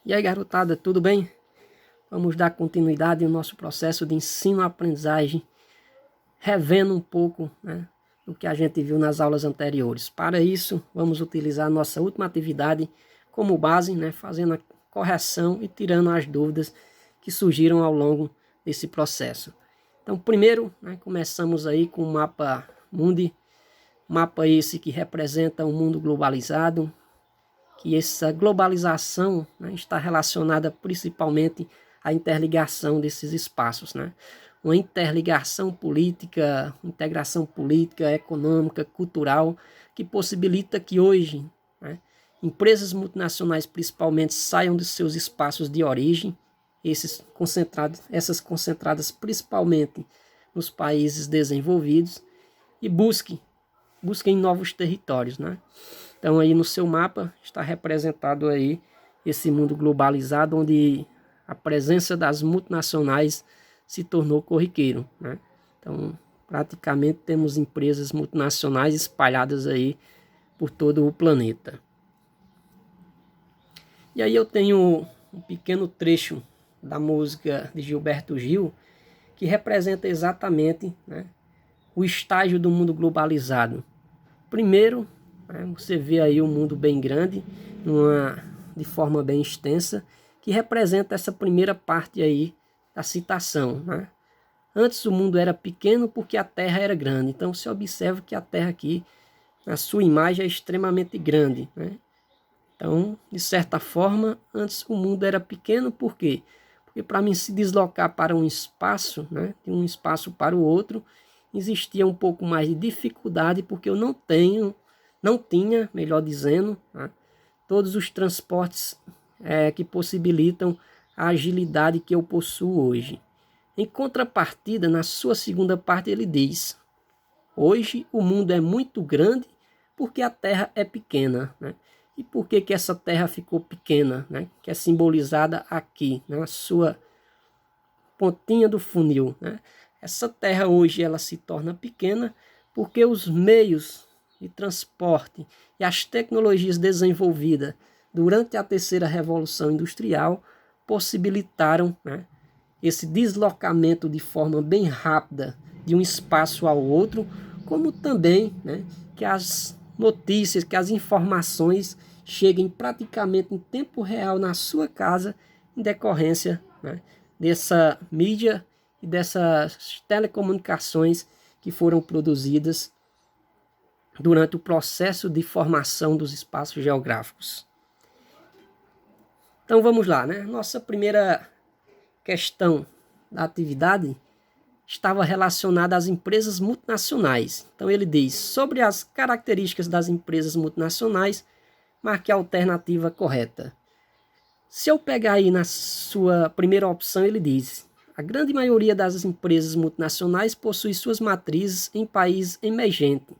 E aí, garotada, tudo bem? Vamos dar continuidade ao nosso processo de ensino-aprendizagem, revendo um pouco, do que a gente viu nas aulas anteriores. Para isso, vamos utilizar a nossa última atividade como base, fazendo a correção e tirando as dúvidas que surgiram ao longo desse processo. Então, primeiro, começamos aí com o mapa Mundi, mapa esse que representa um mundo globalizado, que essa globalização está relacionada principalmente à interligação desses espaços. Uma interligação política, integração política, econômica, cultural, que possibilita que hoje empresas multinacionais principalmente saiam dos seus espaços de origem, essas concentradas principalmente nos países desenvolvidos, e busquem novos territórios. Então aí no seu mapa está representado aí esse mundo globalizado onde a presença das multinacionais se tornou corriqueiro. Então praticamente temos empresas multinacionais espalhadas aí por todo o planeta. E aí eu tenho um pequeno trecho da música de Gilberto Gil que representa exatamente o estágio do mundo globalizado. Primeiro, você vê aí um mundo bem grande, de forma bem extensa, que representa essa primeira parte aí da citação. Antes o mundo era pequeno porque a Terra era grande. Então você observa que a Terra aqui, na sua imagem, é extremamente grande. Então, de certa forma, antes o mundo era pequeno, por quê? Porque para mim se deslocar para um espaço, de um espaço para o outro, existia um pouco mais de dificuldade, porque eu não tinha, melhor dizendo, todos os transportes que possibilitam a agilidade que eu possuo hoje. Em contrapartida, na sua segunda parte ele diz: hoje o mundo é muito grande porque a Terra é pequena. E por que essa Terra ficou pequena? Que é simbolizada aqui, na sua pontinha do funil. Essa Terra hoje ela se torna pequena porque os meios de transporte e as tecnologias desenvolvidas durante a terceira revolução industrial possibilitaram esse deslocamento de forma bem rápida de um espaço ao outro, como também que as notícias, que as informações cheguem praticamente em tempo real na sua casa em decorrência dessa mídia e dessas telecomunicações que foram produzidas durante o processo de formação dos espaços geográficos. Então vamos lá, Nossa primeira questão da atividade estava relacionada às empresas multinacionais. Então ele diz: sobre as características das empresas multinacionais, marque a alternativa correta. Se eu pegar aí na sua primeira opção, ele diz: a grande maioria das empresas multinacionais possui suas matrizes em países emergentes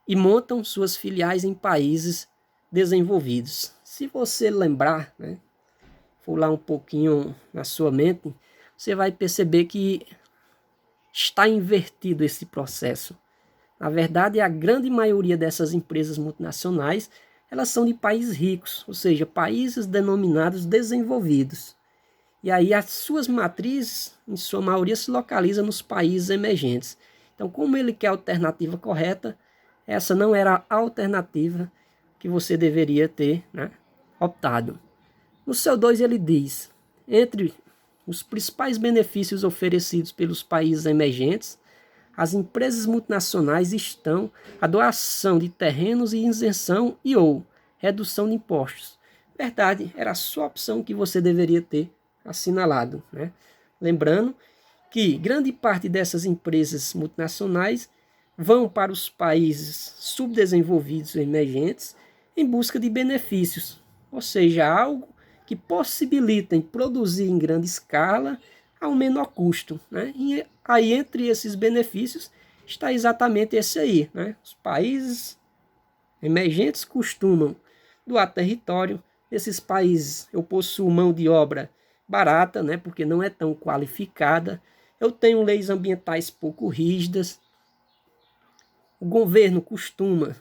e montam suas filiais em países desenvolvidos. Se você lembrar, for lá um pouquinho na sua mente, você vai perceber que está invertido esse processo. Na verdade, a grande maioria dessas empresas multinacionais, elas são de países ricos, ou seja, países denominados desenvolvidos. E aí as suas matrizes, em sua maioria, se localizam nos países emergentes. Então, como ele quer a alternativa correta, essa não era a alternativa que você deveria ter optado. No seu 2 ele diz: entre os principais benefícios oferecidos pelos países emergentes, as empresas multinacionais estão a doação de terrenos e isenção ou redução de impostos. Verdade, era a sua opção que você deveria ter assinalado. Lembrando que grande parte dessas empresas multinacionais vão para os países subdesenvolvidos e emergentes em busca de benefícios, ou seja, algo que possibilitem produzir em grande escala a um menor custo. E aí, entre esses benefícios, está exatamente esse aí. Os países emergentes costumam doar território. Nesses países eu possuo mão de obra barata, porque não é tão qualificada. Eu tenho leis ambientais pouco rígidas. O governo costuma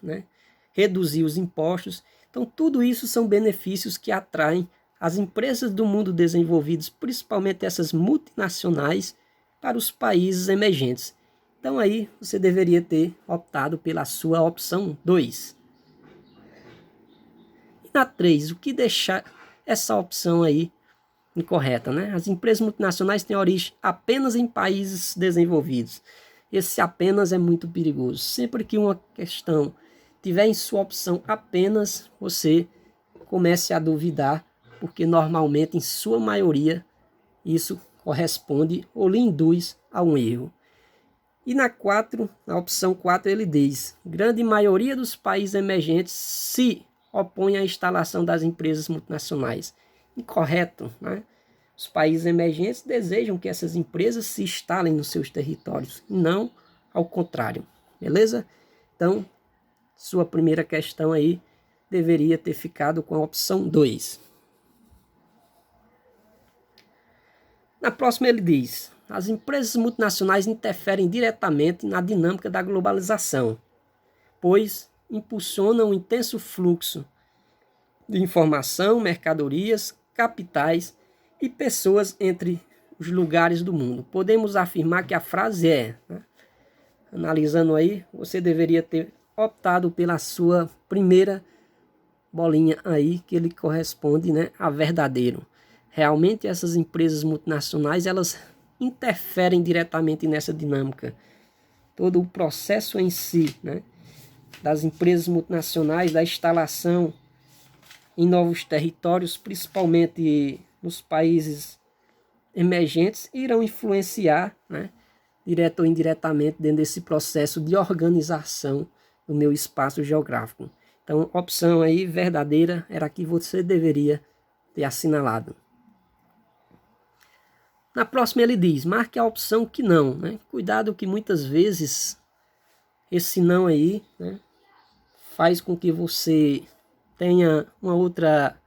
reduzir os impostos. Então, tudo isso são benefícios que atraem as empresas do mundo desenvolvido, principalmente essas multinacionais, para os países emergentes. Então aí você deveria ter optado pela sua opção 2. E na 3, o que deixar essa opção aí incorreta, né? As empresas multinacionais têm origem apenas em países desenvolvidos. Esse apenas é muito perigoso. Sempre que uma questão tiver em sua opção apenas, você comece a duvidar, porque normalmente, em sua maioria, isso corresponde ou lhe induz a um erro. E na 4, na opção 4, ele diz: grande maioria dos países emergentes se opõe à instalação das empresas multinacionais. Incorreto, né? Os países emergentes desejam que essas empresas se instalem nos seus territórios, e não ao contrário. Beleza? Então, sua primeira questão aí deveria ter ficado com a opção 2. Na próxima ele diz: as empresas multinacionais interferem diretamente na dinâmica da globalização, pois impulsionam um intenso fluxo de informação, mercadorias, capitais e pessoas entre os lugares do mundo. Podemos afirmar que a frase é, né? Analisando aí, você deveria ter optado pela sua primeira bolinha aí, que ele corresponde, né, a verdadeiro. Realmente essas empresas multinacionais, elas interferem diretamente nessa dinâmica. Todo o processo em si, né, das empresas multinacionais, da instalação em novos territórios, principalmente nos países emergentes, irão influenciar, né, direto ou indiretamente, dentro desse processo de organização do meu espaço geográfico. Então, a opção aí verdadeira era a que você deveria ter assinalado. Na próxima ele diz: marque a opção que não, né? Cuidado que muitas vezes esse não aí, né, faz com que você tenha uma outra,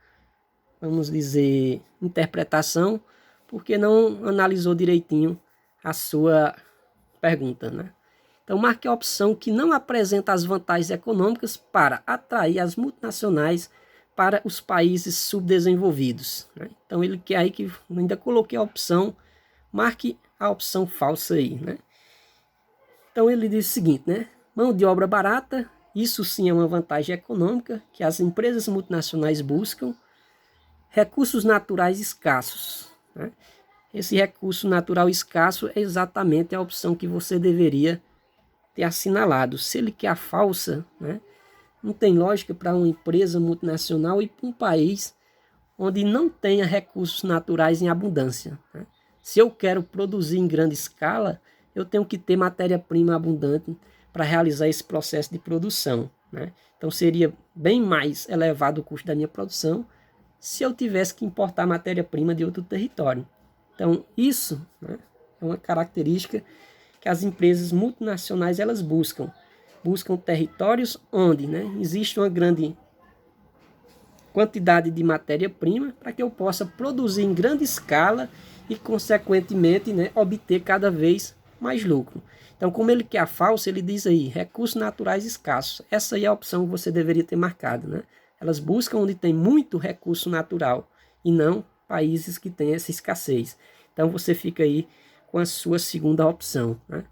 vamos dizer, interpretação, porque não analisou direitinho a sua pergunta, né? Então, marque a opção que não apresenta as vantagens econômicas para atrair as multinacionais para os países subdesenvolvidos, né? Então, ele quer aí que ainda coloquei a opção, marque a opção falsa aí, né? Então, ele diz o seguinte, né? Mão de obra barata, isso sim é uma vantagem econômica que as empresas multinacionais buscam. Recursos naturais escassos, né? Esse recurso natural escasso é exatamente a opção que você deveria ter assinalado. Se ele quer a falsa, né, não tem lógica para uma empresa multinacional ir para um país onde não tenha recursos naturais em abundância, né? Se eu quero produzir em grande escala, eu tenho que ter matéria-prima abundante para realizar esse processo de produção, né? Então seria bem mais elevado o custo da minha produção se eu tivesse que importar matéria-prima de outro território. Então isso, né, é uma característica que as empresas multinacionais elas buscam territórios onde, né, existe uma grande quantidade de matéria-prima para que eu possa produzir em grande escala e, consequentemente, né, obter cada vez mais lucro. Então, como ele quer a falsa, ele diz aí, recursos naturais escassos. Essa aí é a opção que você deveria ter marcado, né? Elas buscam onde tem muito recurso natural e não países que têm essa escassez. Então, você fica aí com a sua segunda opção, né?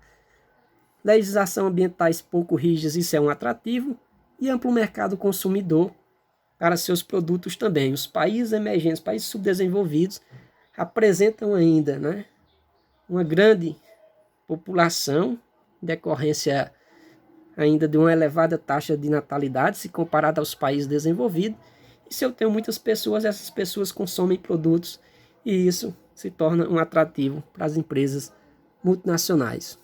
Legislação ambientais pouco rígidas, isso é um atrativo. E amplo mercado consumidor para seus produtos também. Os países emergentes, países subdesenvolvidos, apresentam ainda, né, uma grande população, decorrência ainda de uma elevada taxa de natalidade, se comparada aos países desenvolvidos. E se eu tenho muitas pessoas, essas pessoas consomem produtos e isso se torna um atrativo para as empresas multinacionais.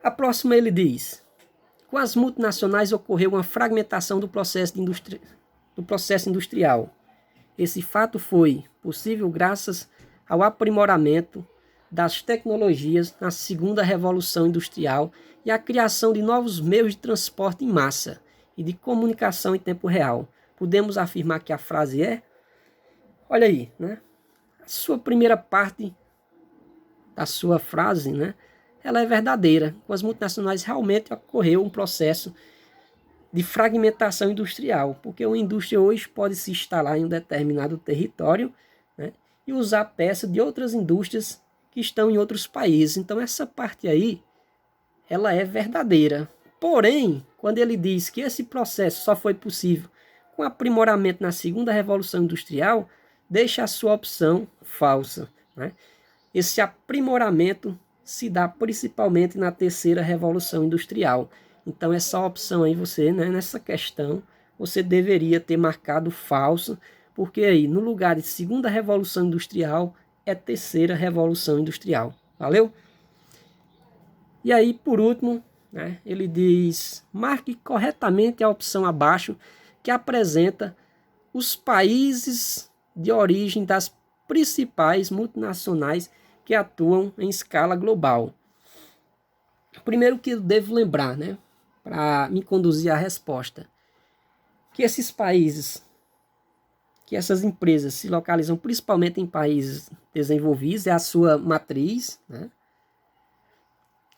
A próxima ele diz: com as multinacionais ocorreu uma fragmentação do processo industrial. Esse fato foi possível graças ao aprimoramento das tecnologias na segunda revolução industrial e à criação de novos meios de transporte em massa e de comunicação em tempo real. Podemos afirmar que a frase é, olha aí, né? A sua primeira parte da sua frase, né, ela é verdadeira. Com as multinacionais realmente ocorreu um processo de fragmentação industrial, porque uma indústria hoje pode se instalar em um determinado território, né, e usar peças de outras indústrias que estão em outros países. Então essa parte aí, ela é verdadeira. Porém, quando ele diz que esse processo só foi possível com aprimoramento na segunda revolução industrial, deixa a sua opção falsa, né? Esse aprimoramento se dá principalmente na terceira revolução industrial. Então essa opção aí você, né, nessa questão, você deveria ter marcado falso, porque aí no lugar de segunda revolução industrial é terceira revolução industrial. Valeu? E aí, por último, né, ele diz: marque corretamente a opção abaixo que apresenta os países de origem das principais multinacionais que atuam em escala global. Primeiro que eu devo lembrar, né, para me conduzir à resposta, que esses países, que essas empresas se localizam principalmente em países desenvolvidos, é a sua matriz, né,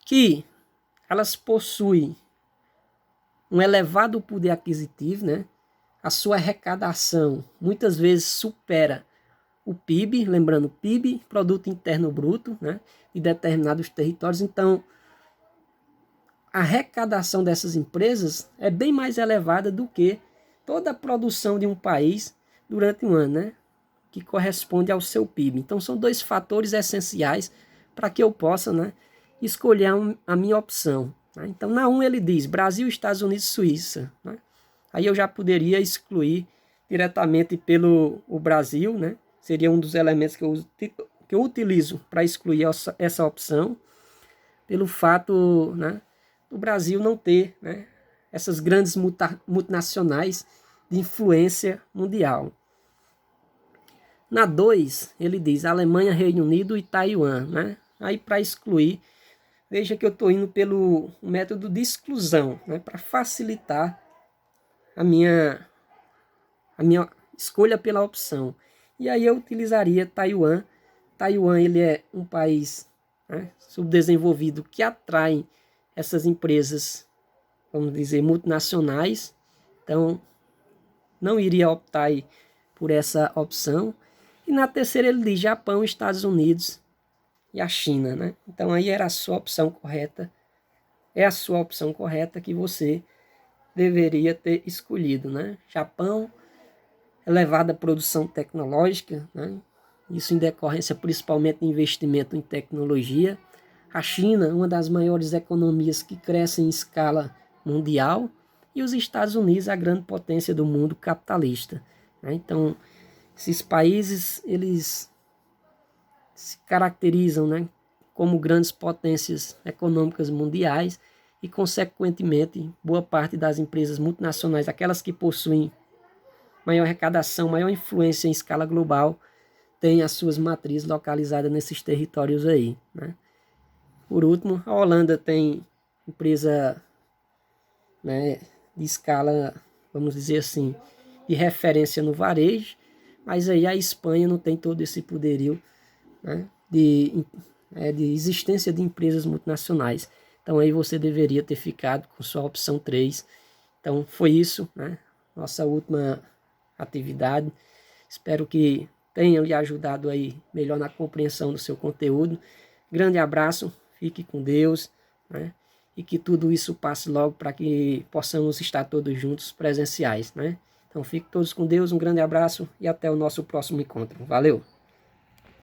que elas possuem um elevado poder aquisitivo, né? A sua arrecadação muitas vezes supera o PIB, lembrando, PIB, Produto Interno Bruto, né, de determinados territórios. Então, a arrecadação dessas empresas é bem mais elevada do que toda a produção de um país durante um ano, né, que corresponde ao seu PIB. Então, são dois fatores essenciais para que eu possa, né, escolher a minha opção. Né? Então, na 1 ele diz Brasil, Estados Unidos, Suíça. Né? Aí eu já poderia excluir diretamente pelo o Brasil, né? Seria um dos elementos que eu utilizo para excluir essa opção, pelo fato, né, do Brasil não ter, né, essas grandes multinacionais de influência mundial. Na 2, ele diz Alemanha, Reino Unido e Taiwan. Né? Aí para excluir, veja que eu estou indo pelo método de exclusão, né, para facilitar a minha escolha pela opção. E aí eu utilizaria Taiwan. Taiwan ele é um país, né, subdesenvolvido que atrai essas empresas, vamos dizer, multinacionais. Então, não iria optar aí por essa opção. E na terceira ele diz Japão, Estados Unidos e a China. Né? Então aí era a sua opção correta. É a sua opção correta que você deveria ter escolhido. Né? Japão, elevada produção tecnológica, né? Isso em decorrência principalmente de investimento em tecnologia. A China, uma das maiores economias que crescem em escala mundial, e os Estados Unidos, a grande potência do mundo capitalista. Né? Então, esses países, eles se caracterizam, né, como grandes potências econômicas mundiais e, consequentemente, boa parte das empresas multinacionais, aquelas que possuem maior arrecadação, maior influência em escala global, tem as suas matrizes localizadas nesses territórios aí. Né? Por último, a Holanda tem empresa, né, de escala, vamos dizer assim, de referência no varejo, mas aí a Espanha não tem todo esse poderio, né, de existência de empresas multinacionais. Então aí você deveria ter ficado com sua opção 3. Então foi isso, né? Nossa última atividade. Espero que tenha lhe ajudado aí melhor na compreensão do seu conteúdo. Grande abraço, fique com Deus, né? E que tudo isso passe logo para que possamos estar todos juntos presenciais, né? Então fiquem todos com Deus, um grande abraço e até o nosso próximo encontro. Valeu!